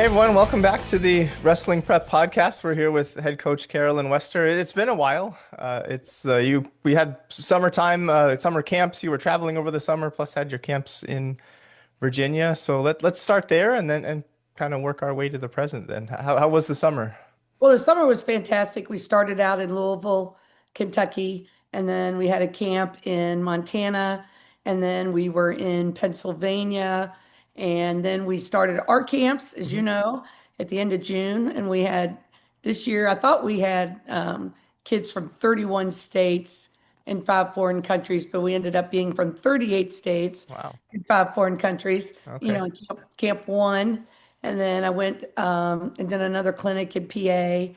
Hey everyone, welcome back to the Wrestling Prep Podcast. We're here with head coach Carolyn Wester. It's been a while. It's you. We had summertime, summer camps. You were traveling over the summer, plus had your camps in Virginia. So let's start there and kind of work our way to the present. Then, how was the summer? Well, the summer was fantastic. We started out in Louisville, Kentucky, and then we had a camp in Montana, and then we were in Pennsylvania, and then we started our camps, as you Hmm. know, at the end of June. And we had this year, I thought we had kids from 31 states and five foreign countries, but we ended up being from 38 states Wow. and five foreign countries, Okay. in camp one. And then I went and did another clinic in PA.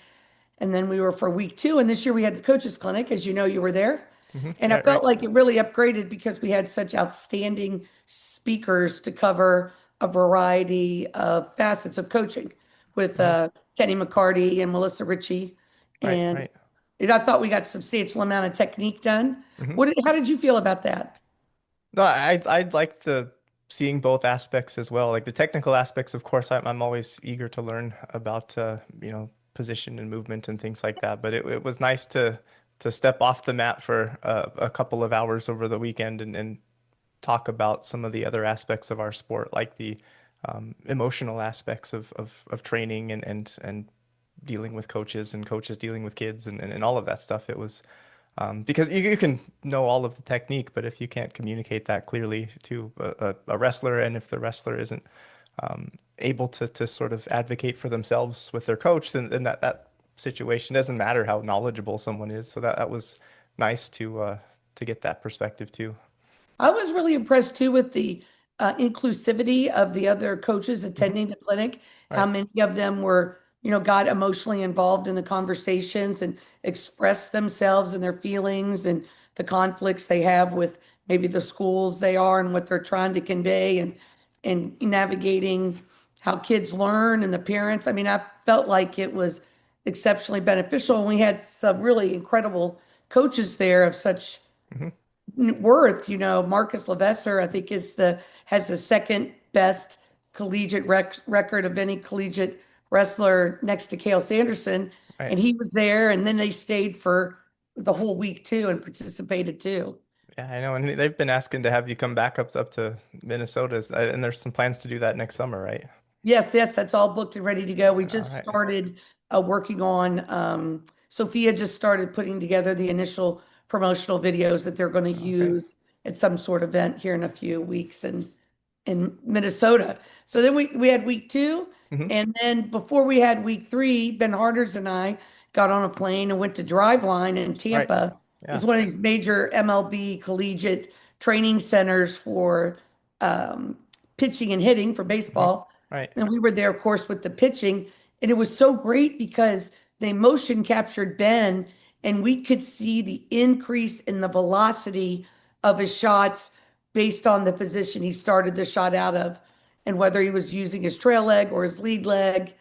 And then we were for week two. And this year we had the coaches clinic. As you know, you were there. And I Right. Right. felt like it really upgraded because we had such outstanding speakers to cover a variety of facets of coaching with Hmm. Kenny McCarty and Melissa Ritchie. Right. And Right. I thought we got a substantial amount of technique done. Hmm. How did you feel about that? No, I'd like the seeing both aspects as well. Like the technical aspects, of course, I'm always eager to learn about position and movement and things like that. But it was nice to step off the mat for a couple of hours over the weekend and talk about some of the other aspects of our sport, like the emotional aspects of training and dealing with coaches and coaches dealing with kids and all of that stuff. It was because you can know all of the technique, but if you can't communicate that clearly to a wrestler, and if the wrestler isn't able to sort of advocate for themselves with their coach, then that situation doesn't matter how knowledgeable someone is. So that was nice to get that perspective too. I was really impressed too with the inclusivity of the other coaches Hmm. attending the clinic, how Right. many of them were, got emotionally involved in the conversations and expressed themselves and their feelings and the conflicts they have with maybe the schools they are and what they're trying to convey and navigating how kids learn and the parents. I mean, I felt like it was exceptionally beneficial, and we had some really incredible coaches there of such Hmm. worth. Marcus Levasseur, I think, has the second best collegiate record of any collegiate wrestler next to Cale Sanderson. Right. And he was there, and then they stayed for the whole week too and participated too. Yeah, I know. And they've been asking to have you come back up to Minnesota, and there's some plans to do that next summer, right? Yes, yes, that's all booked and ready to go. We All just right. started working on, Sophia just started putting together the initial promotional videos that they're going to Okay. use at some sort of event here in a few weeks in Minnesota. So then we had week two. Hmm. And then before we had week three, Ben Harders and I got on a plane and went to Driveline in Right. Tampa. Yeah. It's one of these major MLB collegiate training centers for um, pitching and hitting for Hmm. baseball. Right. And we were there, of course, with the pitching. And it was so great because they motion captured Ben, and we could see the increase in the velocity of his shots based on the position he started the shot out of, and whether he was using his trail leg or his lead leg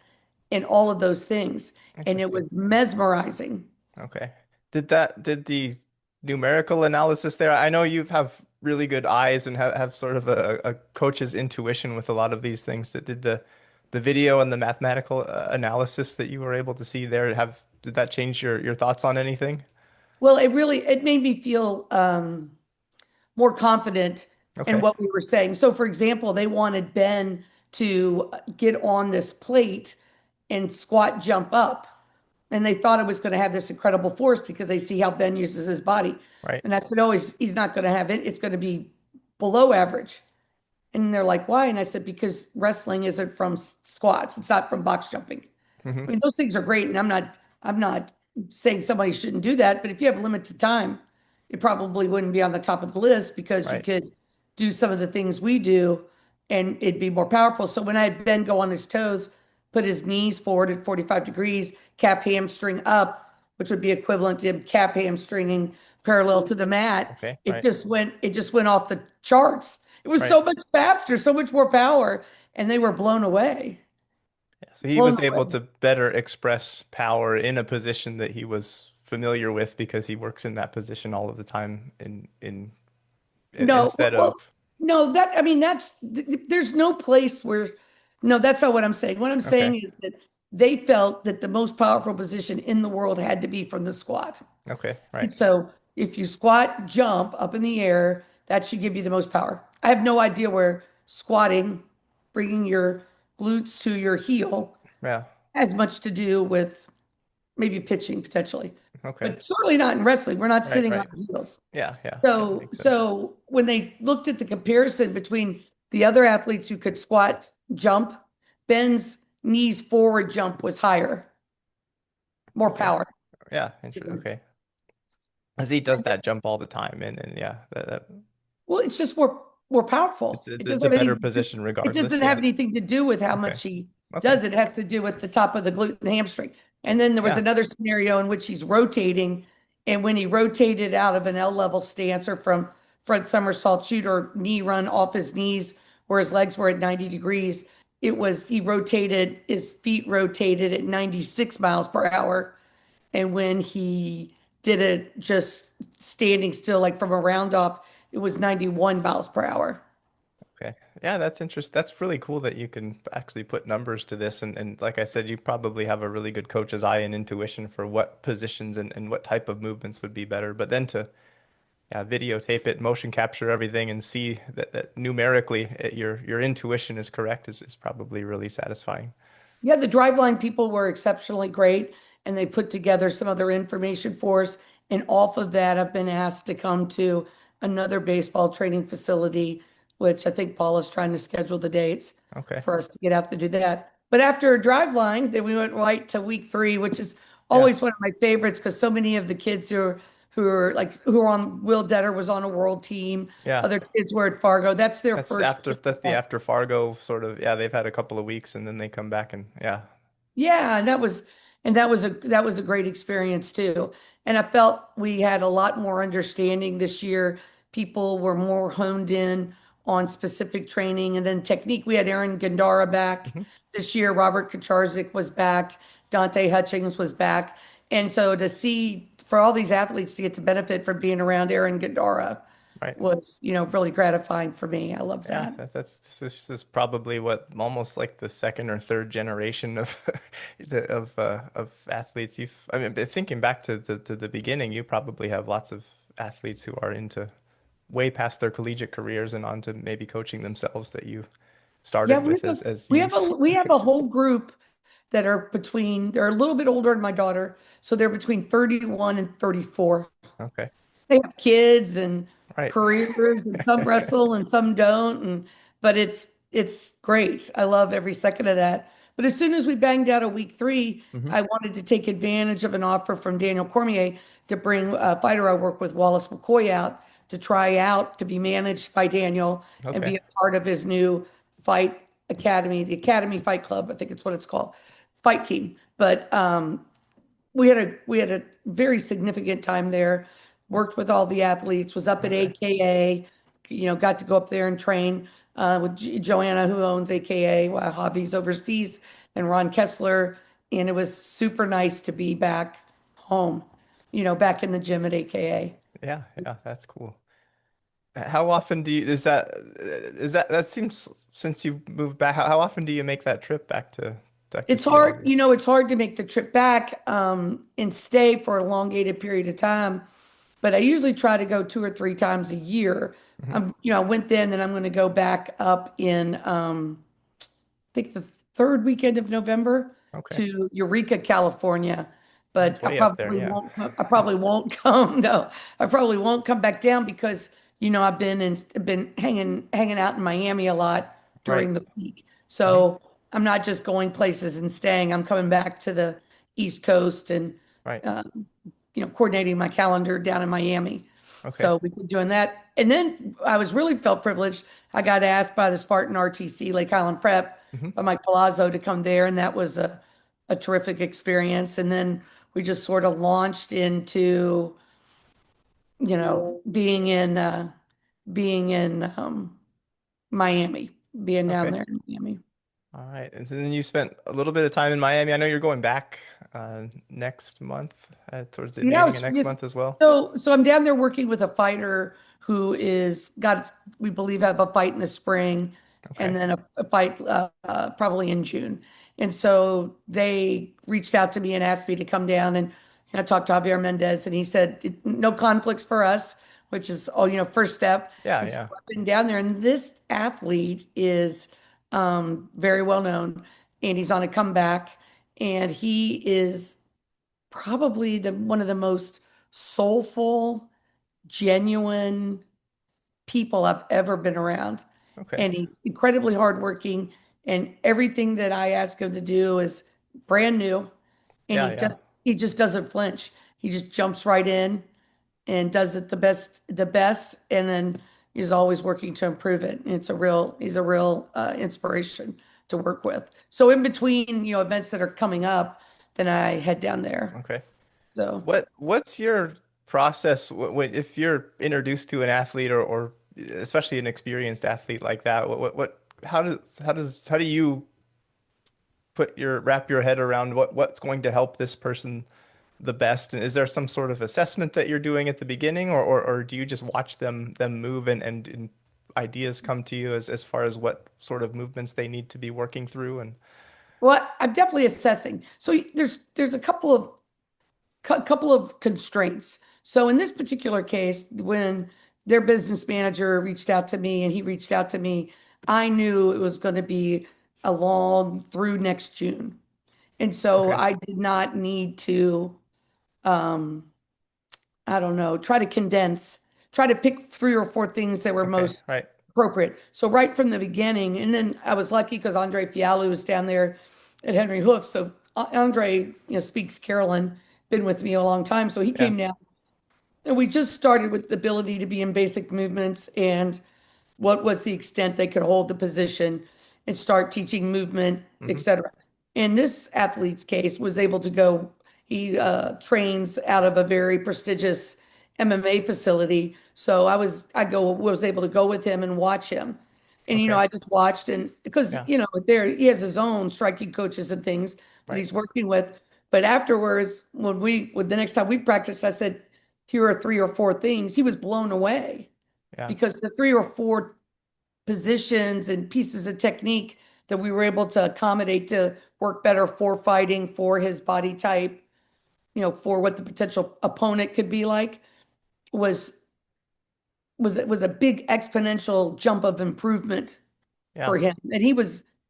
and all of those things. And it Interesting. was mesmerizing. Okay. Did the numerical analysis there? I know you have really good eyes and have sort of a coach's intuition with a lot of these things. Did the video and the mathematical analysis that you were able to see there did that change your thoughts on anything? Well, it made me feel more confident in Okay. what we were saying. So, for example, they wanted Ben to get on this plate and squat jump up. And they thought it was going to have this incredible force because they see how Ben uses his body. Right. And I said, oh, he's not going to have it. It's going to be below average. And they're like, why? And I said, because wrestling isn't from squats. It's not from box jumping. Hmm. I mean, those things are great. And I'm not saying somebody shouldn't do that, but if you have limited time, it probably wouldn't be on the top of the list because you Right. could do some of the things we do and it'd be more powerful. So when I had Ben go on his toes, put his knees forward at 45 degrees, calf hamstring up, which would be equivalent to him calf hamstringing parallel to the mat, Okay. it Right. just went off the charts. It was Right. so much faster, so much more power, and they were blown away. Yeah, so he Blown was able away. to better express power in a position that he was familiar with because he works in that position all of the time No, instead well, of no, that I mean that's there's no place where No, that's not what I'm saying. What I'm Okay. saying is that they felt that the most powerful position in the world had to be from the squat. Okay. Right. And so if you squat, jump up in the air, that should give you the most power. I have no idea where squatting, bringing your glutes to your heel, Yeah. has much to do with maybe pitching potentially, Okay. but certainly not in wrestling. We're not Right. sitting on Right. heels. Yeah. Yeah. Yeah. So, Makes sense. so when they looked at the comparison between the other athletes who could squat, jump, Ben's knees forward jump was higher, more Okay. power. Yeah. Okay. As he does that jump all the time, and yeah, Well, it's just more powerful. It it's a doesn't have better anything to do, position it doesn't regardless. have Yeah. anything to do with how Okay. much he Okay. does it. It has to do with the top of the glute and the hamstring. And then there was Yeah. another scenario in which he's rotating, and when he rotated out of an L level stance or from front somersault shoot or knee run off his knees where his legs were at 90 degrees, it was he rotated, his feet rotated at 96 miles per hour. And when he did it just standing still, like from a round off, it was 91 miles per hour. Okay. Yeah, that's interesting. That's really cool that you can actually put numbers to this. And like I said, you probably have a really good coach's eye and intuition for what positions and what type of movements would be better. But then to yeah, videotape it, motion capture everything, and see that numerically your intuition is correct is probably really satisfying. Yeah, the Driveline people were exceptionally great, and they put together some other information for us. And off of that, I've been asked to come to another baseball training facility, which I think Paul is trying to schedule the dates Okay. for us to get out to do that. But after Driveline, then we went right to week three, which is Yeah. always one of my favorites because so many of the kids who are on Will Detter was on a world team. Yeah. Other kids were at Fargo. That's their That's first after trip that's the back. after Fargo sort of yeah, they've had a couple of weeks and then they come back and yeah. Yeah, that was a great experience too. And I felt we had a lot more understanding this year. People were more honed in on specific training and then technique. We had Aaron Gandara back Hmm. this year. Robert Kacharzik was back. Dante Hutchings was back. And so to see for all these athletes to get to benefit from being around Aaron Gandara Right. was, really gratifying for me. I love Yeah, that. this is probably what almost like the second or third generation of of athletes. I mean, but thinking back to the beginning, you probably have lots of athletes who are into way past their collegiate careers and on to maybe coaching themselves that you Yeah, started with as youth. we have a whole group that are they're a little bit older than my daughter, so they're between 31 and 34. Okay. They have kids and Right. careers, and some wrestle and some don't, but it's great. I love every second of that. But as soon as we banged out a week three, Hmm. I wanted to take advantage of an offer from Daniel Cormier to bring a fighter I work with, Wallace McCoy, out to try out to be managed by Daniel and be Okay. a part of his new fight academy, the Academy Fight Club, I think it's what it's called, fight team. But we had a very significant time there. Worked with all the athletes. Was up at Okay. AKA. Got to go up there and train with Joanna, who owns AKA Hobbies Overseas, and Ron Kessler. And it was super nice to be back home. Back in the gym at AKA. Yeah, yeah, that's cool. How often do you, is that seems since you've moved back, how often do you make that trip back to It's see all hard, these? it's hard to make the trip back and stay for a elongated period of time. But I usually try to go 2 or 3 times a year. Hmm. I went then I'm going to go back up in I think the third weekend of November Okay. to Eureka, California. But That's way up there, yeah. I probably won't come. No, I probably won't come back down because I've been hanging out in Miami a lot Right. during the week. Hmm. So I'm not just going places and staying. I'm coming back to the East Coast and Right. uh, coordinating my calendar down in Miami. Okay. So we've been doing that. And then I was really felt privileged. I got asked by the Spartan RTC Lake Island Prep Hmm. by Mike Palazzo to come there, and that was a terrific experience. And then we just sort of launched into, being in Miami, being down Okay. there in Miami. All right. And so then you spent a little bit of time in Miami. I know you're going back next month, towards the Yeah, beginning of next month as well. so I'm down there working with a fighter who we believe have a fight in the spring. and Okay. then a fight probably in June. And so they reached out to me and asked me to come down and I talked to Javier Mendez and he said, no conflicts for us, which is all, first step. Yeah, And so yeah. I've been down there and this athlete is very well known and he's on a comeback and he is probably one of the most soulful, genuine people I've ever been around. Okay. And he's incredibly hardworking. And everything that I ask him to do is brand new. And Yeah, yeah. he just doesn't flinch. He just jumps right in and does it the best. And then he's always working to improve it. And he's a real inspiration to work with. So in between, events that are coming up, then I head down there. Okay. So What's your process if you're introduced to an athlete or especially an experienced athlete like that? How do you wrap your head around what's going to help this person the best? And is there some sort of assessment that you're doing at the beginning, or do you just watch them move and ideas come to you as far as what sort of movements they need to be working through? And well, I'm definitely assessing. So there's a couple of constraints. So in this particular case, when their business manager reached out to me and he reached out to me, I knew it was going to be a long through next June. And so okay, I did not need to, um, I don't know, try to pick three or four things that were okay, most right, appropriate. So right from the beginning, and then I was lucky because Andre Fiallo was down there at Henry Hoof. So Andre, speaks Carolyn, been with me a long time. So he yeah, came down and we just started with the ability to be in basic movements and what was the extent they could hold the position and start teaching movement, hmm, etc. In this athlete's case, was able to go. He trains out of a very prestigious MMA facility, so was able to go with him and watch him. And okay, I just watched and because yeah, there he has his own striking coaches and things that right, he's working with. But afterwards, when the next time we practiced, I said, "Here are three or four things." He was blown away yeah, because the three or four positions and pieces of technique that we were able to accommodate to work better for fighting, for his body type, for what the potential opponent could be like, was was a big exponential jump of improvement yeah, for him. And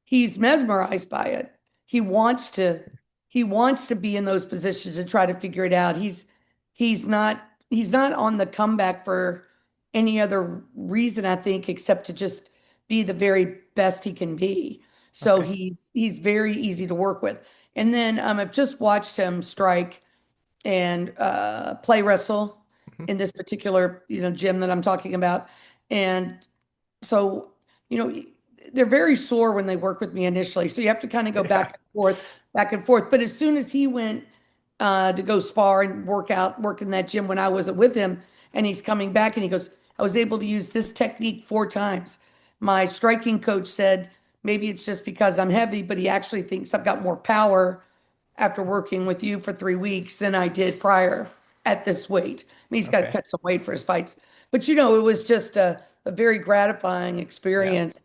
he's mesmerized by it. He wants to he wants to be in those positions and try to figure it out. He's not on the comeback for any other reason, I think, except to just be the very best he can be. So okay, he's very easy to work with. And then I've just watched him strike and play wrestle hmm, in this particular, gym that I'm talking about. And so, you know, they're very sore when they work with me initially. So you have to kind of go yeah, back and forth, back and forth. But as soon as he went to go spar and work in that gym when I wasn't with him, and he's coming back and he goes, I was able to use this technique 4 times. My striking coach said, maybe it's just because I'm heavy, but he actually thinks I've got more power after working with you for 3 weeks than I did prior at this weight. I mean, he's got to okay, cut some weight for his fights. But it was just a very gratifying yeah, experience.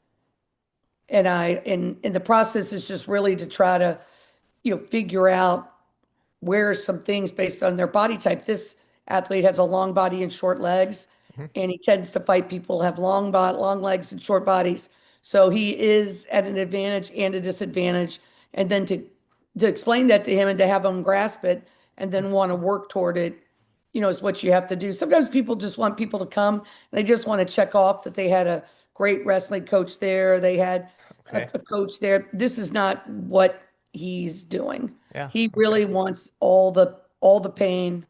And the process is just really to try to, figure out where are some things based on their body type. This athlete has a long body and short legs, hmm, and he tends to fight people who have long legs and short bodies. So he is at an advantage and a disadvantage. And then to explain that to him and to have him grasp it and then want to work toward it, is what you have to do. Sometimes people just want people to come and they just want to check off that they had a great wrestling coach there. They had a, okay, a coach there. This is not what he's doing. yeah, He okay. really wants all the pain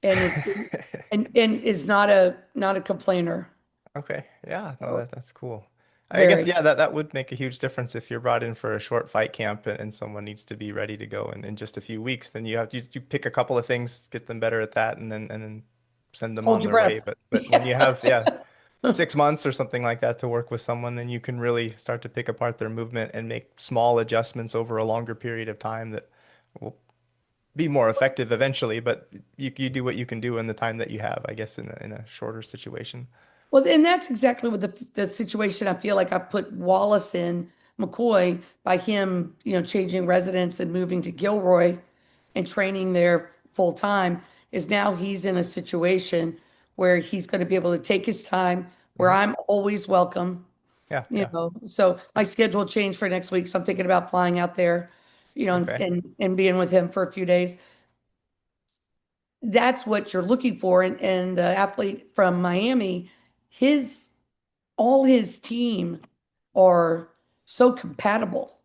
and and is not a complainer. Okay. Yeah, no, So that's cool. I guess very yeah, that would make a huge difference if you're brought in for a short fight camp and someone needs to be ready to go in just a few weeks, then you pick a couple of things, get them better at that and then send them hold on your their way. breath. But when you have 6 months or something like that to work with someone, then you can really start to pick apart their movement and make small adjustments over a longer period of time that will be more effective eventually, but you do what you can do in the time that you have, I guess, in a shorter situation. Well, and that's exactly what the situation I feel like I've put Wallace in McCoy by him, changing residence and moving to Gilroy and training there full time is now he's in a situation where he's going to be able to take his time, where Hmm. I'm always welcome, Yeah, yeah. So my schedule changed for next week, so I'm thinking about flying out there, and Okay. and being with him for a few days. That's what you're looking for. And the athlete from Miami, his all his team are so compatible.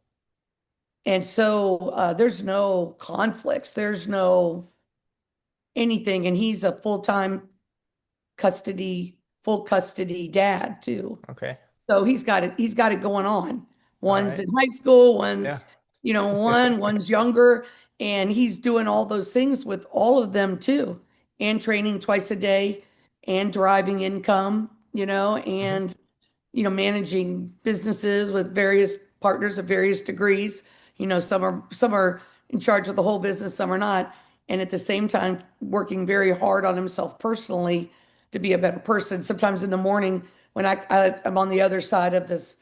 And so there's no conflicts, there's no anything. And he's a full custody dad too. Okay. So he's got it going on. All One's right. in high school, Yeah. one's younger, and he's doing all those things with all of them too, and training twice a day and driving income, Hmm. and managing businesses with various partners of various degrees. Some are in charge of the whole business, some are not, and at the same time working very hard on himself personally to be a better person. Sometimes in the morning when I'm on the other side of this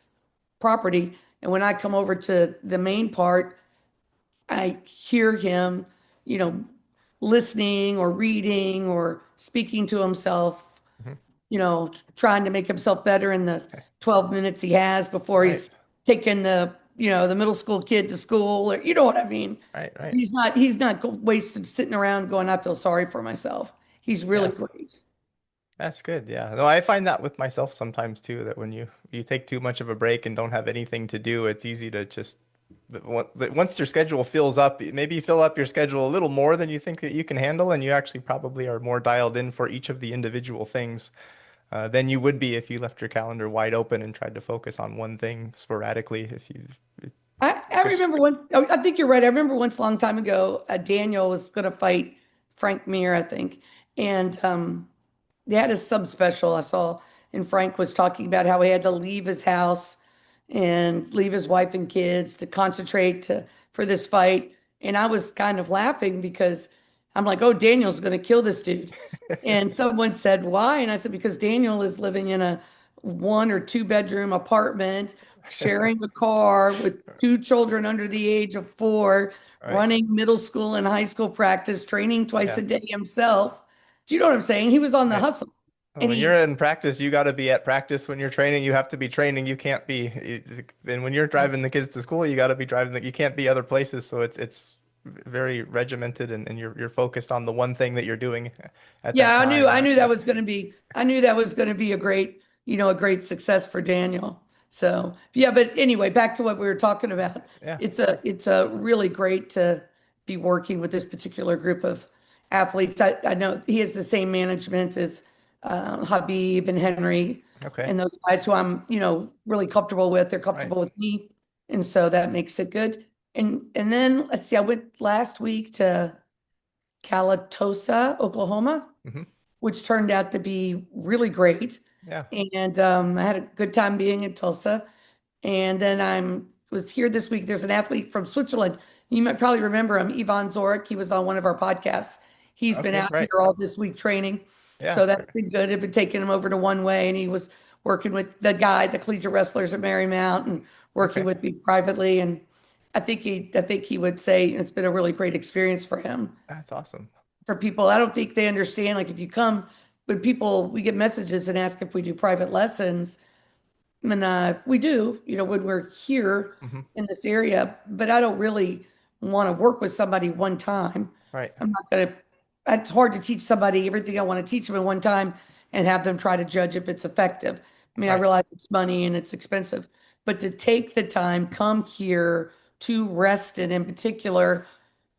property, and when I come over to the main part, I hear him, you know, listening or reading or speaking to himself, Hmm. trying to make himself better in the 12 minutes he has before Right. he's taking the middle school kid to school, or you know what I mean. Right. Right. He's not wasted sitting around going, I feel sorry for myself. He's really Yeah. great. That's good. Yeah. No, I find that with myself sometimes too, that when you take too much of a break and don't have anything to do, it's easy to just once your schedule fills up, maybe you fill up your schedule a little more than you think that you can handle, and you actually probably are more dialed in for each of the individual things than you would be if you left your calendar wide open and tried to focus on one thing sporadically. If you I just remember I think you're right. I remember once a long time ago, Daniel was going to fight Frank Mir, I think. And they had a subspecial I saw, and Frank was talking about how he had to leave his house and leave his wife and kids to concentrate for this fight. And I was kind of laughing because I'm like, oh, Daniel's going to kill this dude. And someone said, why? And I said, because Daniel is living in a 1 or 2 bedroom apartment, sharing a car with 2 children under the age of 4, right. running middle school and high school practice, training twice Yeah. a day himself. Do you know what I'm saying? He was on the Right. hustle. Well, And when you're in practice, you got to be at practice. When you're training, you have to be training. You can't be. And when you're driving yes. the kids to school, you got to be driving. You can't be other places. So it's very regimented, and you're focused on the one thing that you're doing at that Yeah, I knew time. I And knew that that, was going to be a great success for Daniel. So, yeah, but anyway, back to what we were talking about. yeah. It's a really great to be working with this particular group of athletes. I know he has the same management as Habib and Henry Okay. and those guys who I'm, really comfortable with. They're Right. comfortable with me, and so that makes it good. And then let's see, I went last week to Calatosa, Oklahoma, Hmm. which turned out to be really great. Yeah. And I had a good time being in Tulsa. And then I was here this week. There's an athlete from Switzerland. You might probably remember him, Ivan Zorik. He was on one of our podcasts. He's been Okay. out Right. here all this week training. Yeah. So that's been good. I've been taking him over to One Way, and he was working with the collegiate wrestlers at Marymount, and working Okay. with me privately. And I think he would say it's been a really great experience for him. That's awesome. For people, I don't think they understand. Like if you come, we get messages and ask if we do private lessons. And we do, when we're here Hmm. in this area, but I don't really want to work with somebody one time. Right. I'm not going to, it's hard to teach somebody everything I want to teach them in one time and have them try to judge if it's effective. I mean, I Right. realize it's money and it's expensive, but to take the time, come here to rest it in particular,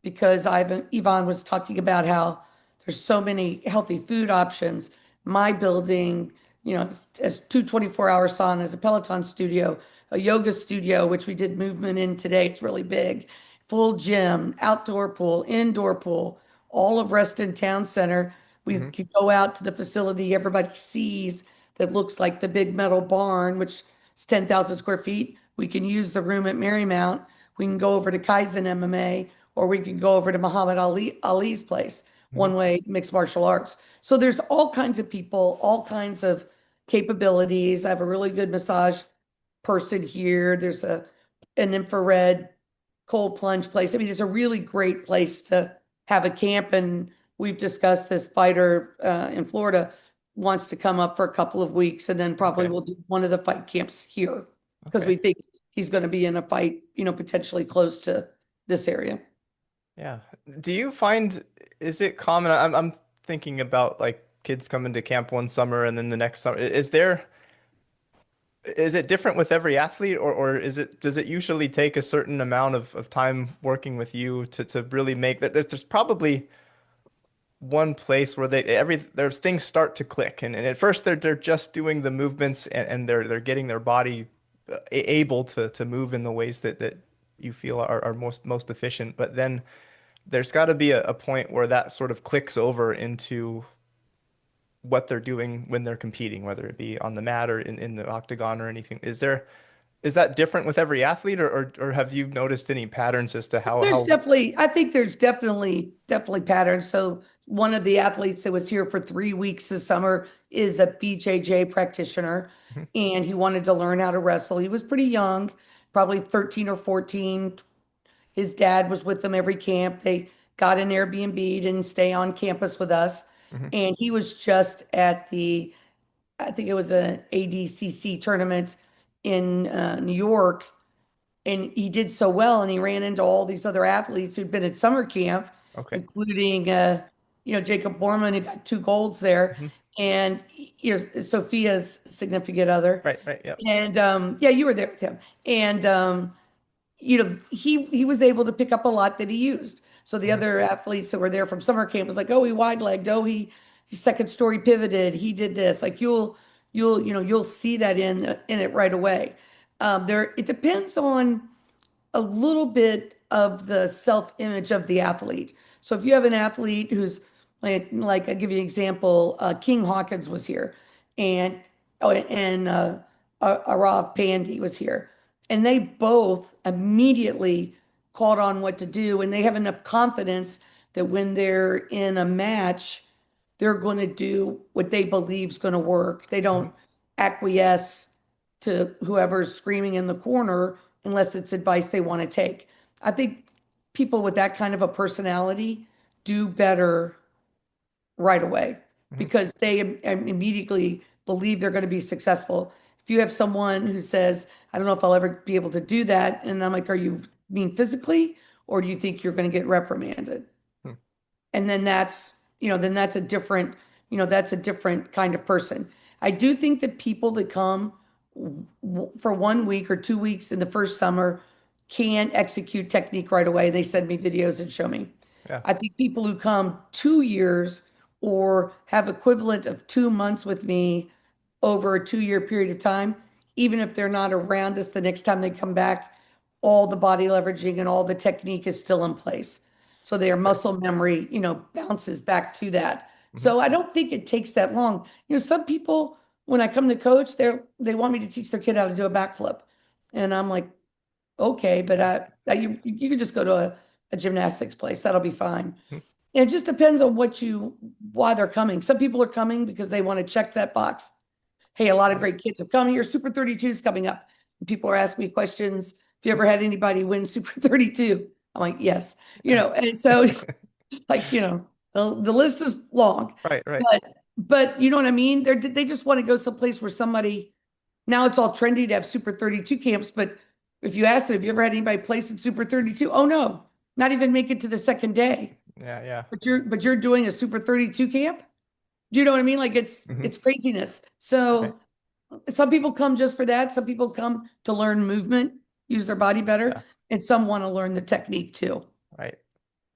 because Yvonne was talking about how there's so many healthy food options. My building, has two 24-hour saunas, a Peloton studio, a yoga studio, which we did movement in today. It's really big. Full gym, outdoor pool, indoor pool, all of Reston Town Center. We Hmm. could go out to the facility everybody sees that looks like the big metal barn, which is 10,000 square feet. We can use the room at Marymount. We can go over to Kaizen MMA, or we can go over to Muhammad Ali's place, Hmm. One Way Mixed Martial Arts. So there's all kinds of people, all kinds of capabilities. I have a really good massage person here. There's an infrared cold plunge place. I mean, it's a really great place to have a camp. And we've discussed this fighter in Florida wants to come up for a couple of weeks, and then probably Okay. we'll do one of the fight camps here because we Okay. think he's going to be in a fight, potentially close to this area. Yeah. Do you find, is it common? I'm thinking about like kids coming to camp one summer and then the next summer. Is it different with every athlete, or does it usually take a certain amount of time working with you to really make that there's probably one place where there's things start to click, and at first they're just doing the movements, and they're getting their body able to move in the ways that you feel are most efficient, but then there's got to be a point where that sort of clicks over into what they're doing when they're competing, whether it be on the mat or in the octagon or anything. Is that different with every athlete, or have you noticed any patterns as to how I think there's definitely patterns. So one of the athletes that was here for 3 weeks this summer is a BJJ practitioner, Mhm. and he wanted to learn how to wrestle. He was pretty young, probably 13 or 14. His dad was with them every camp. They got an Airbnb, didn't stay on campus with us. Mhm. And he was just at I think it was an ADCC tournament in New York, and he did so well, and he ran into all these other athletes who'd been at summer camp, Okay. including Jacob Borman, who got two golds there, Mhm. and Sophia's significant other. Right, right, yeah. And yeah, you were there with him. And he was able to pick up a lot that he used. So the Mhm. other athletes that were there from summer camp was like, oh, he wide legged, oh, he second story pivoted, he did this. Like you'll see that in it right away. There it depends on a little bit of the self-image of the athlete. So if you have an athlete who's like I'll give you an example, King Hawkins was here, and Arav Pandy was here, and they both immediately caught on what to do, and they have enough confidence that when they're in a match, they're going to do what they believe is going to work. They Mhm. don't acquiesce to whoever's screaming in the corner unless it's advice they want to take. I think people with that kind of a personality do better right away Mhm. because they immediately believe they're going to be successful. If you have someone who says, I don't know if I'll ever be able to do that, and I'm like, are you mean physically, or do you think you're going to get reprimanded? Mhm. And then that's a different kind of person. I do think that people that come for 1 week or 2 weeks in the first summer can execute technique right away. They send me videos and show me. Yeah. I think people who come 2 years or have equivalent of 2 months with me over a 2 year period of time, even if they're not around us the next time they come back, all the body leveraging and all the technique is still in place. So their Okay. muscle memory, bounces back to that. Mhm. So I don't think it takes that long. Some people, when I come to coach, they want me to teach their kid how to do a backflip. And I'm like, okay, but Yeah. you could just go to a gymnastics place. That'll be fine. Mhm. It just depends on why they're coming. Some people are coming because they want to check that box. Hey, a lot of Right. great kids have come here. Super 32 is coming up. And people are asking me questions. Have you ever had anybody win Super 32? I'm like, yes. Yeah. And so like, the list is long, Right, right. but you know what I mean? They just want to go someplace where somebody, now it's all trendy to have Super 32 camps, but if you ask them, have you ever had anybody place in Super 32? Oh no, not even make it to the second day. Yeah, yeah. But you're doing a Super 32 camp? Do you know what I mean? Like Hmm. it's craziness. Right. So some people come just for that. Some people come to learn movement, use their body better, Yeah. and some want to learn the technique too. Right.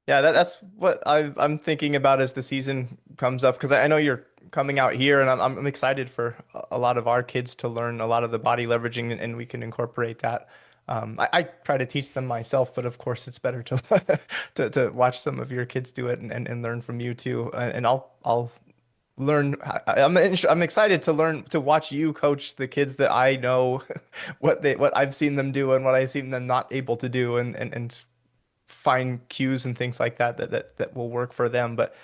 Yeah, that's what I'm thinking about as the season comes up, because I know you're coming out here, and I'm excited for a lot of our kids to learn a lot of the body leveraging, and we can incorporate that. I try to teach them myself, but of course it's better to to watch some of your kids do it, and learn from you too. And I'll learn. I'm excited to learn to watch you coach the kids that I know what I've seen them do and what I've seen them not able to do, and find cues and things like that will work for them. But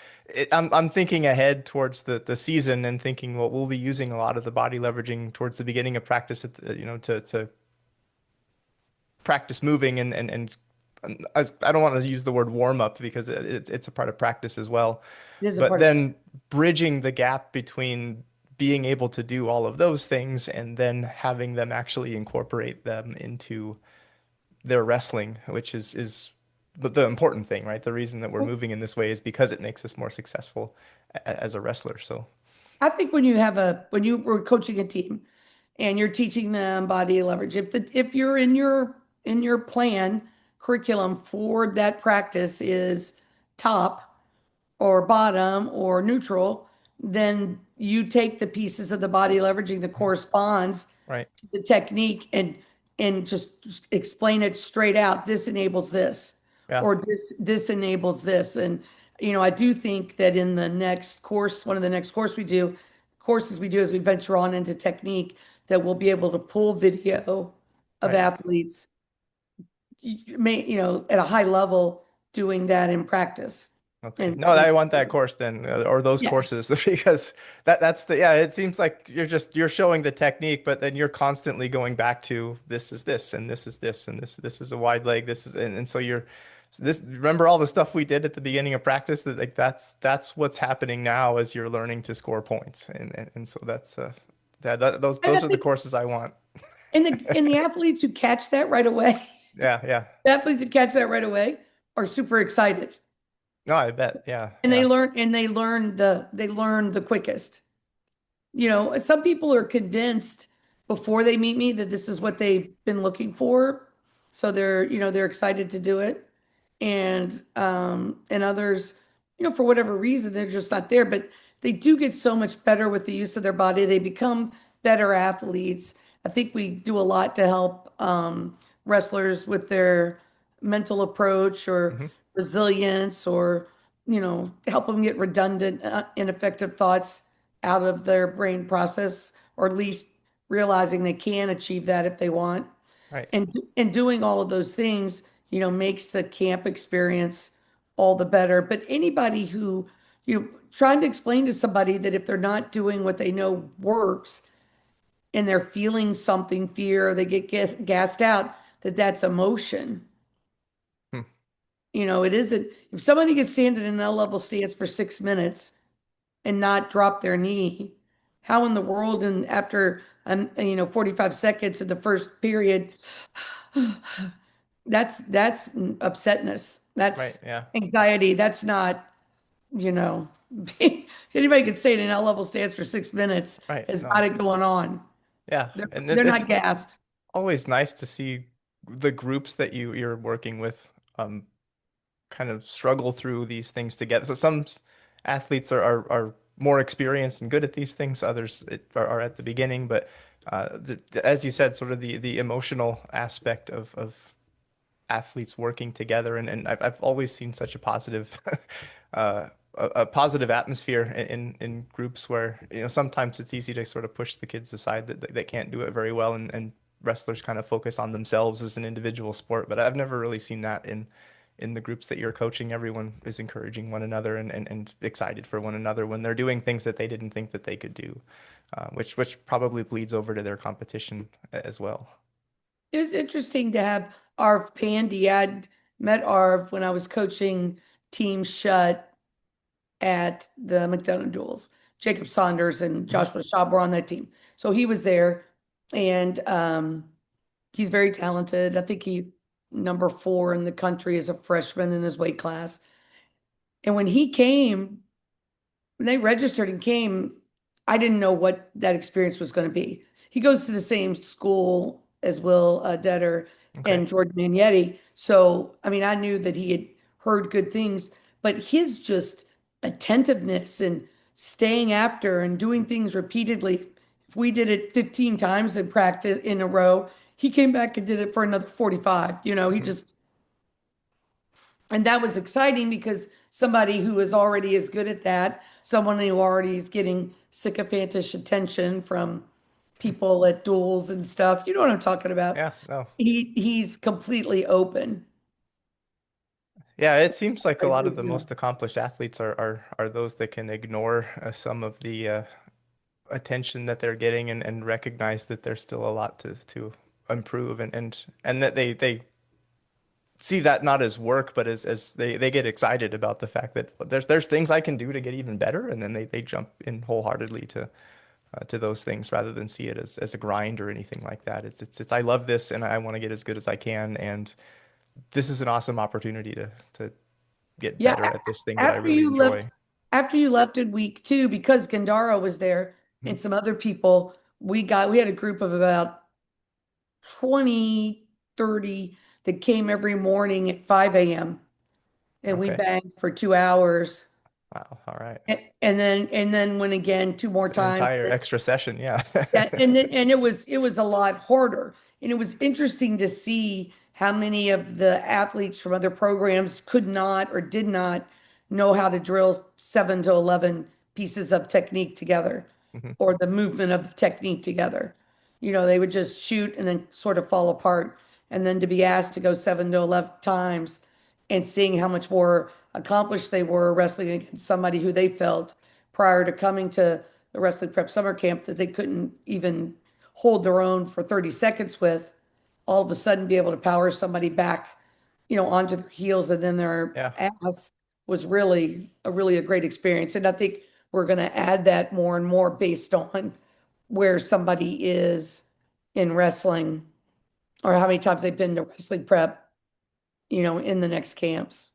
I'm thinking ahead towards the season and thinking, well, we'll be using a lot of the body leveraging towards the beginning of practice to practice moving and I don't want to use the word warm up because it's a part of practice as well. It is a But part of then bridging the gap between being able to do all of those things and then having them actually incorporate them into their wrestling, which is the important thing, right? The reason that we're moving in this way is because it makes us more successful as a wrestler. So, I think when you were coaching a team and you're teaching them body leverage, if you're in your plan curriculum for that practice is top or bottom or neutral, then you take the pieces of the body leveraging that corresponds right. to the technique and just explain it straight out. This enables this, Yeah. or this enables this. And I do think that in the next course, one of the next courses we do as we venture on into technique, that we'll be able to pull video of Right. athletes, at a high level doing that in practice. Okay. And No, I want that course then, or those yeah, courses, because that's the yeah. It seems like you're showing the technique, but then you're constantly going back to this is this and this is this and this is a wide leg. This is and so you're so this. Remember all the stuff we did at the beginning of practice. That like that's what's happening now as you're learning to score points, and so that's and I those are the think courses I want. and the athletes who catch that right away, Yeah, yeah. the athletes who catch that right away are super excited. No, I bet. Yeah, And yeah. they learn the quickest. Some people are convinced before they meet me that this is what they've been looking for. So they're excited to do it. And others, for whatever reason, they're just not there. But they do get so much better with the use of their body. They become better athletes. I think we do a lot to help wrestlers with their mental approach or Hmm. resilience, or help them get redundant, ineffective thoughts out of their brain process, or at least realizing they can achieve that if they want. Right. And doing all of those things, makes the camp experience all the better. But anybody who, trying to explain to somebody that if they're not doing what they know works and they're feeling something, fear, they get gassed out, that's emotion. Hmm. It isn't, if somebody can stand in an L level stance for 6 minutes and not drop their knee, how in the world, and after 45 seconds of the first period, that's upsetness. Right. That's Yeah. anxiety. That's not, you know, anybody can stay in an L-level stance for 6 minutes Right. has got No. it going on. Yeah. They're And they're it's not gassed. always nice to see the groups that you're working with kind of struggle through these things together. So athletes are more experienced and good at these things. Others are at the beginning, but as you said, sort of the emotional aspect of athletes working together, and I've always seen such a positive a positive atmosphere in groups where sometimes it's easy to sort of push the kids aside that they can't do it very well, and wrestlers kind of focus on themselves as an individual sport. But I've never really seen that in the groups that you're coaching. Everyone is encouraging one another and excited for one another when they're doing things that they didn't think that they could do, which probably bleeds over to their competition as well. It was interesting to have Arv Pandy. I'd met Arv when I was coaching Team Shut at the McDonough Duels. Jacob Saunders and Mhm. Joshua Schaub were on that team. So he was there, and he's very talented. I think he number 4 in the country as a freshman in his weight class. And when they registered and came, I didn't know what that experience was going to be. He goes to the same school as Will Detter Okay. and Jordan Magnetti. So, I mean, I knew that he had heard good things, but his just attentiveness and staying after and doing things repeatedly. If we did it 15 times in practice in a row, he came back and did it for another 45. He Mhm. just, and that was exciting because somebody who is already as good at that, someone who already is getting sycophantish attention from people at duels and stuff. You know what I'm talking about. Yeah. No. He's completely open. Yeah, it seems like a I lot really of the do. most accomplished athletes are those that can ignore some of the attention that they're getting and recognize that there's still a lot to improve and that they see that not as work, but as they get excited about the fact that there's things I can do to get even better, and then they jump in wholeheartedly to those things rather than see it as a grind or anything like that. It's I love this and I want to get as good as I can, and this is an awesome opportunity to get Yeah, better at this thing that I after really you left, enjoy. after you left in week two, because Gandara was there Mhm. and some other people, we had a group of about 20, 30 that came every morning at 5 a.m. and we Okay. banged for 2 hours. Wow. All right. And then went again two more It's an times. entire extra session. Yeah. Yeah, and it was a lot harder. And it was interesting to see how many of the athletes from other programs could not or did not know how to drill 7 to 11 pieces of technique together Mhm. or the movement of the technique together. They would just shoot and then sort of fall apart. And then to be asked to go 7 to 11 times and seeing how much more accomplished they were wrestling against somebody who they felt prior to coming to the wrestling prep summer camp that they couldn't even hold their own for 30 seconds with, all of a sudden be able to power somebody back, onto their heels and then their Yeah. ass was really a great experience. And I think we're going to add that more and more based on where somebody is in wrestling or how many times they've been to wrestling prep, in the next camps.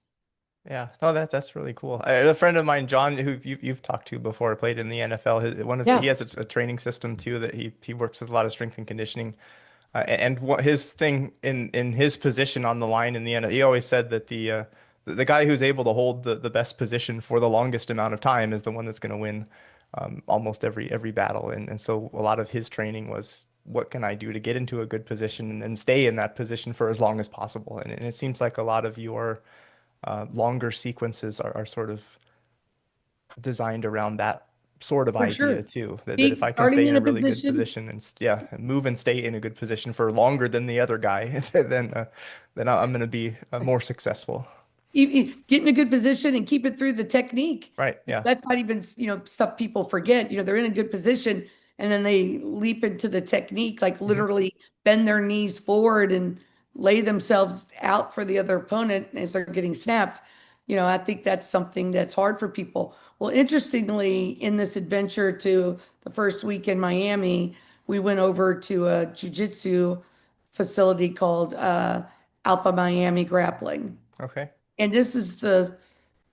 Yeah, no, that's really cool. A friend of mine, John, who you've talked to before, played in the NFL. He Yeah, has a training system too that he works with a lot of strength and conditioning. And what his thing in his position on the line in the end, he always said that the guy who's able to hold the best position for the longest amount of time is the one that's going to win almost every battle. And so a lot of his training was what can I do to get into a good position and stay in that position for as long as possible. And it seems like a lot of your longer sequences are sort of designed around that sort of for idea sure. too. That if Be I can starting stay in in a a really good position. position and yeah, move and stay in a good position for longer than the other guy, then I'm going to be more successful. Get in a good position and keep it through the technique. Right? Yeah. That's not even, stuff people forget. They're in a good position and then they leap into the technique, like Hmm. literally bend their knees forward and lay themselves out for the other opponent as they're getting snapped. I think that's something that's hard for people. Well, interestingly, in this adventure to the first week in Miami, we went over to a jujitsu facility called Alpha Miami Grappling. Okay. And this is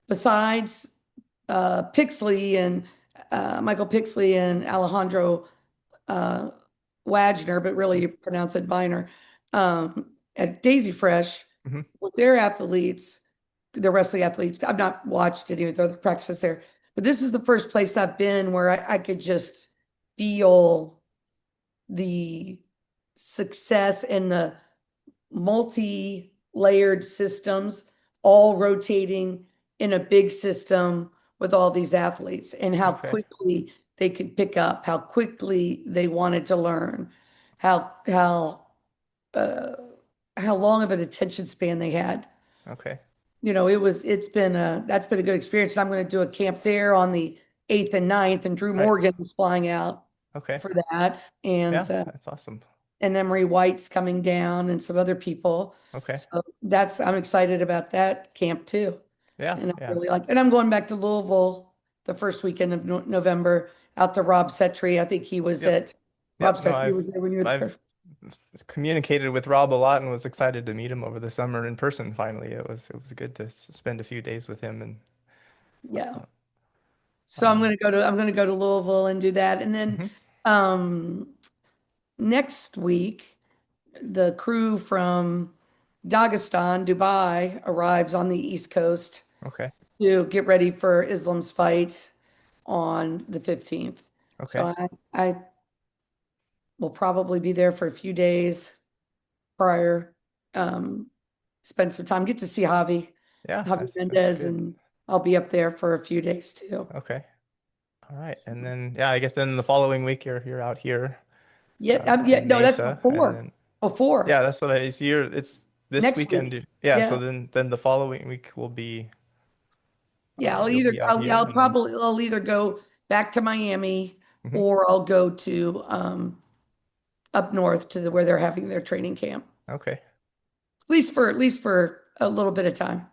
besides Pixley and Michael Pixley and Alejandro uh, Wagner, but really Mm. you pronounce it Viner, at Daisy Fresh Hmm. with their athletes, the wrestling athletes. I've not watched any of the other practices there, but this is the first place I've been where I could just feel the success and the multi-layered systems all rotating in a big system with all these athletes and how Okay. quickly they could pick up, how quickly they wanted to learn, how how uh, how long of an attention span they had. Okay. That's been a good experience. And I'm going to do a camp there on the 8th and 9th, and Drew Right. Morgan is flying out Okay. for that. Yeah, that's awesome. And Emery White's coming down and some other people. Okay. So I'm excited about that camp too. Yeah. And Yeah. I'm going back to Louisville the first weekend of November out to Rob Setry. I think Yep. Rob Yep. No, Setry was there when you were I've there. communicated with Rob a lot and was excited to meet him over the summer in person finally. It was good to spend a few days with him and Yeah. uh, So um I'm gonna go to Louisville and do that. And then mhm. um next week, the crew from Dagestan, Dubai, arrives on the East Coast Okay. to get ready for Islam's fight on the 15th. So Okay. I will probably be there for a few days prior. Um, Spend some time, get to see Yeah, Javi that's Mendez, good. and I'll be up there for a few days too. Okay. All right. And then yeah, I guess then the following week you're out here Yeah, yeah, in no, that's Mesa and before. then Before. yeah, that's what I see here. It's this next week. weekend. Yeah, so Yeah. then the following week will be Yeah, you'll be out here and then I'll either go back to Miami mhm. or I'll go to up north to where they're having their training camp. Okay. At least for a little bit of time.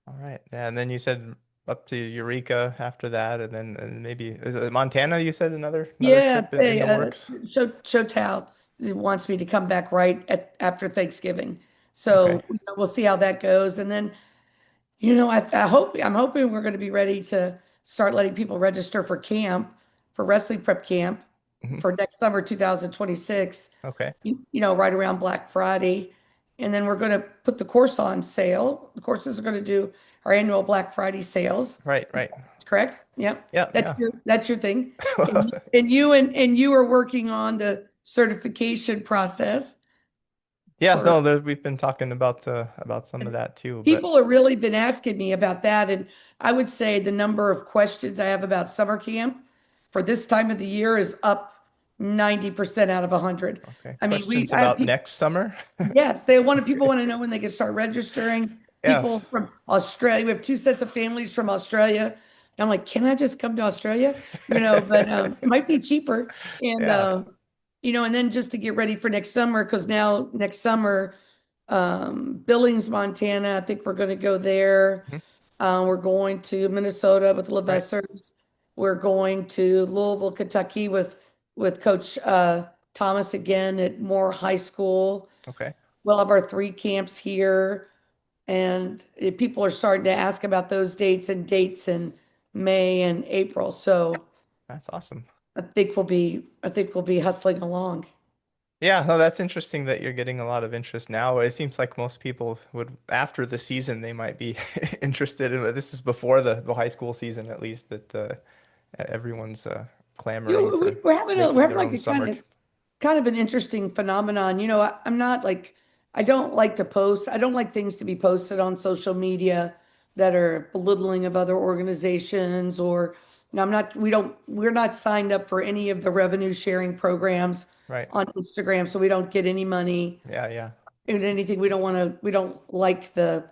All right. Yeah, and then you said up to Eureka after that, and then and maybe is it Montana? You said another Yeah, trip in the works. Show wants me to come back after Thanksgiving. Okay. So we'll see how that goes. And then, I'm hoping we're going to be ready to start letting people register for camp, for wrestling prep camp Hmm. for next summer, 2026, Okay. right around Black Friday. And then we're going to put the course on sale. The courses are going to do our annual Black Friday sales. Right. Right. That's correct. Yep. Yeah. Yeah. That's your thing. And you are working on the certification process Yeah. for No, we've been talking about some of that too, but people have really been asking me about that. And I would say the number of questions I have about summer camp for this time of the year is up 90% out of 100. okay. I mean, Questions I have about next summer? yes, people want to know when they can start registering. Yeah. People from Australia. We have two sets of families from Australia. And I'm like, can I just come to Australia? But it might be cheaper. And Yeah. and then just to get ready for next summer, because now next summer, Billings, Montana, I think we're going to go there. Mhm. We're going to Minnesota with Right. Levessers. We're going to Louisville, Kentucky with Coach Thomas again at Moore High School. Okay. We'll have our three camps here, and people are starting to ask about those dates in May and April. So That's awesome. I think we'll be hustling along. Yeah, no, that's interesting that you're getting a lot of interest now. It seems like most people would, after the season, they might be interested in, this is before the high school season at least, that everyone's clamoring for We're making having their like own a summer. kind of an interesting phenomenon. I'm not like I don't like to post. I don't like things to be posted on social media that are belittling of other organizations or I'm not we're not signed up for any of the revenue sharing programs Right. on Instagram, so we don't get any money Yeah, yeah. in anything. We don't like the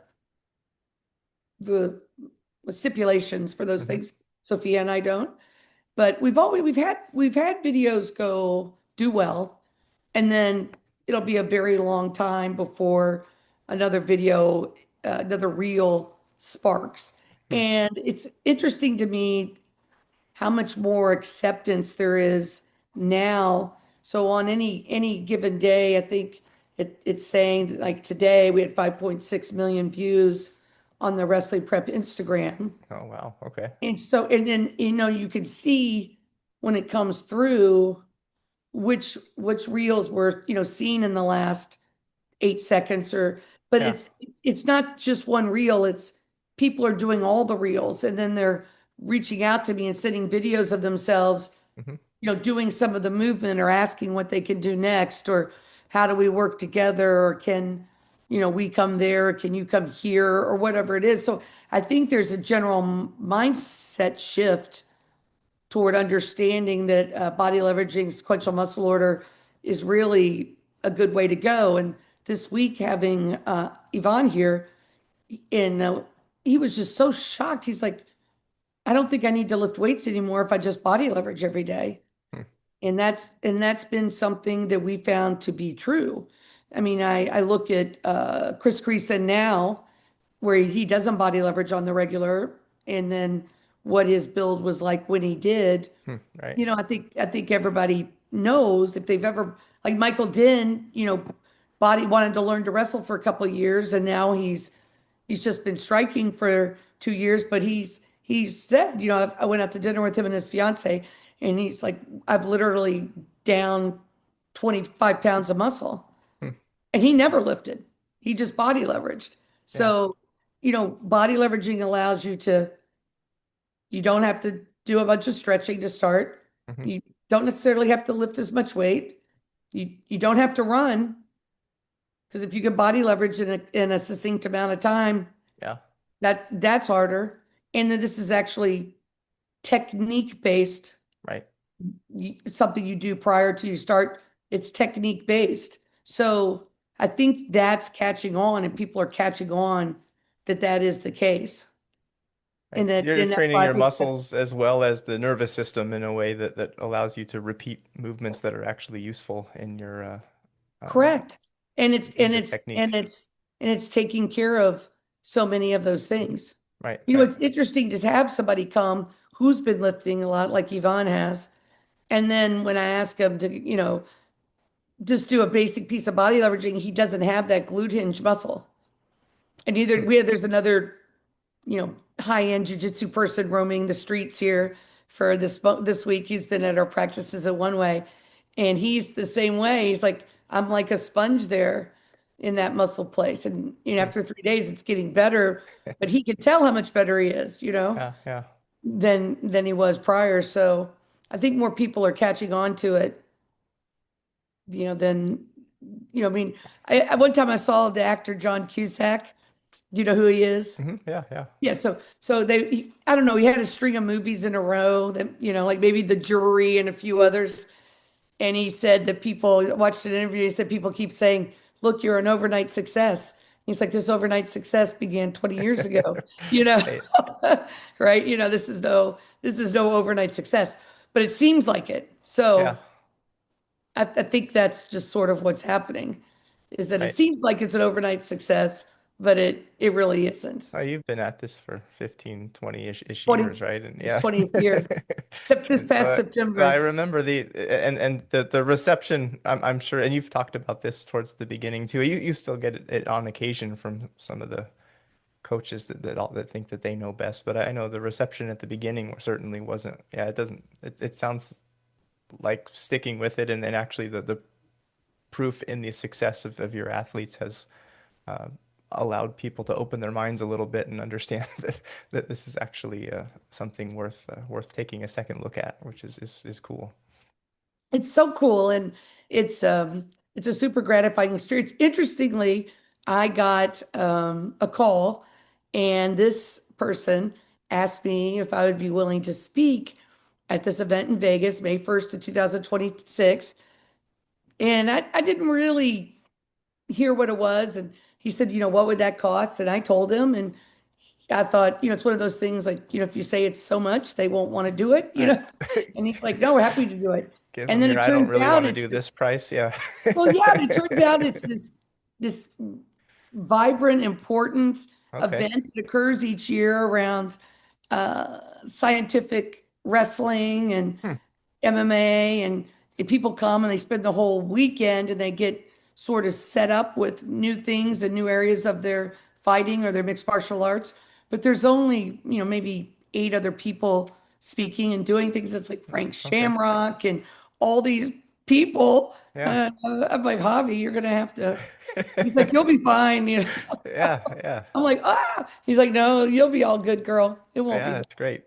stipulations for those Hmm. things. Sophia and I don't. But we've had videos go do well, and then it'll be a very long time before another video, another reel sparks. Hmm. And it's interesting to me how much more acceptance there is now. So on any given day, I think it's saying that like today we had 5.6 million views on the Wrestling Prep Instagram. Oh, wow. Okay. And then you can see when it comes through which reels were seen in the last 8 seconds but Yeah. it's not just one reel, it's people are doing all the reels and then they're reaching out to me and sending videos of themselves Hmm. doing some of the movement or asking what they can do next or how do we work together or can we come there, can you come here or whatever it is. So I think there's a general mindset shift toward understanding that body leveraging sequential muscle order is really a good way to go. And this week, having Yvonne here, and he was just so shocked. He's like, I don't think I need to lift weights anymore if I just body leverage every day. Hmm. And that's been something that we found to be true. I mean, I look at Chris Creason now, where he doesn't body leverage on the regular, and then what his build was like when he did. Hmm. Right. I think everybody knows if they've ever like Michael Din, body wanted to learn to wrestle for a couple of years, and now he's just been striking for 2 years. But he's said, I went out to dinner with him and his fiance, and he's like, I've literally down 25 pounds of muscle, Hmm. and he never lifted. He just body leveraged. Yeah. So, body leveraging allows you don't have to do a bunch of stretching to start. Hmm. You don't necessarily have to lift as much weight. You don't have to run because if you can body leverage in a succinct amount of time, Yeah. that's harder. And then this is actually technique based, Right. something you do prior to you start. It's technique based. So I think that's catching on, and people are catching on that that is the case. Right. You're And that's training why I your think that's muscles as well as the nervous system in a way that allows you to repeat movements that are actually useful um, correct. And it's in and your it's and technique. it's and it's taking care of so many of those things. Right, You know, right. it's interesting to have somebody come who's been lifting a lot, like Yvonne has. And then when I ask him to, just do a basic piece of body leveraging, he doesn't have that glute hinge muscle. And Hmm. there's another, high-end jujitsu person roaming the streets here for this week. He's been at our practices in one way, and he's the same way. He's like, I'm like a sponge there in that muscle place. And Hmm. after 3 days, it's getting better, but he can tell how much better he is, Yeah, yeah. than he was prior. So I think more people are catching on to it, than I mean, one time I saw the actor John Cusack. Do you know who he is? Yeah, yeah. Yeah, so I don't know, he had a string of movies in a row that, like maybe The Jury and a few others. And he said that people watched an interview, he said people keep saying, look, you're an overnight success. He's like, this overnight success began 20 years ago, you know, Right. right? This is no overnight success, but it seems like it. Yeah, So I think that's just sort of what's happening, is that it right. seems like it's an overnight success, but it really isn't. Oh, you've been at this for 15, 20-ish 20, years, right? And this yeah. 20th year, except this And past so I September. remember the reception, I'm sure, and you've talked about this towards the beginning too. You still get it on occasion from some of the coaches that think that they know best, but I know the reception at the beginning certainly wasn't. Yeah, it sounds like sticking with it, and then actually the proof in the success of your athletes has uh, allowed people to open their minds a little bit and understand that this is actually something worth taking a second look at, which is cool. It's so cool, and it's a super gratifying experience. Interestingly, I got a call, and this person asked me if I would be willing to speak at this event in Vegas, May 1st of 2026. And I didn't really hear what it was. And he said, what would that cost? And I told him, and I thought, it's one of those things like, if you say it's so much, they won't want to do it, All right. And he's like, no, we're happy to do it. Give And them then your it I don't turns really out want to it's do this price. Yeah. well, yeah, but it turns out it's this vibrant, important Okay. event that occurs each year around scientific wrestling and Hmm. MMA, and people come and they spend the whole weekend and they get sort of set up with new things and new areas of their fighting or their mixed martial arts. But there's only, maybe 8 other people speaking and doing things. It's like Frank Okay. Shamrock and all these people. Yeah. I'm like, Javi, you're gonna have to. He's like, you'll be fine. Yeah. Yeah. I'm like, ah. He's like, no, you'll be all good, girl. It won't Yeah. be bad. That's great.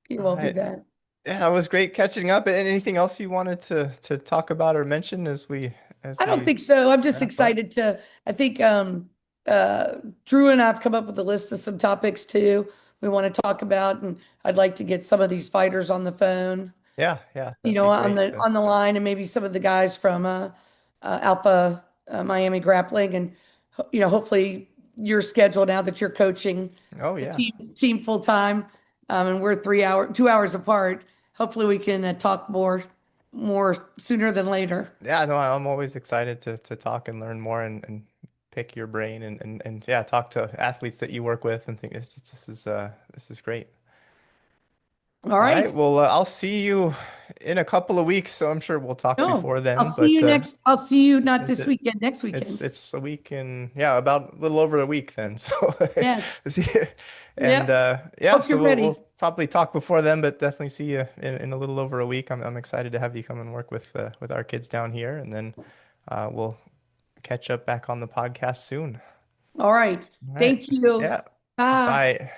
It All won't be right. bad. Yeah, it was great catching up. And anything else you wanted to talk about or mention as I don't we think so. I'm just wrap up? excited to, I think uh Drew and I've come up with a list of some topics too we want to talk about, and I'd like to get some of these fighters on the phone, Yeah. Yeah. That'd be on great the to. on the line, and maybe some of the guys from Alpha Miami Grappling, and hopefully your schedule now that you're coaching Oh the yeah. team full time, and we're 2 hours apart. Hopefully we can talk more sooner than later. Yeah, no, I'm always excited to talk and learn more and pick your brain and yeah, talk to athletes that you work with and think this is great. All All right. right, well, I'll see you in a couple of weeks, so I'm sure we'll talk No, before then. I'll see But you next. I'll see you not is this it? weekend, next It's weekend. it's a week and yeah, about a little over a week then. So Yes. see, and Yep. yeah, Hope so you're we'll ready. probably talk before then, but definitely see you in a little over a week. I'm excited to have you come and work with our kids down here, and then we'll catch up back on the podcast soon. All right. All right. Thank you. Yeah. Bye. Bye.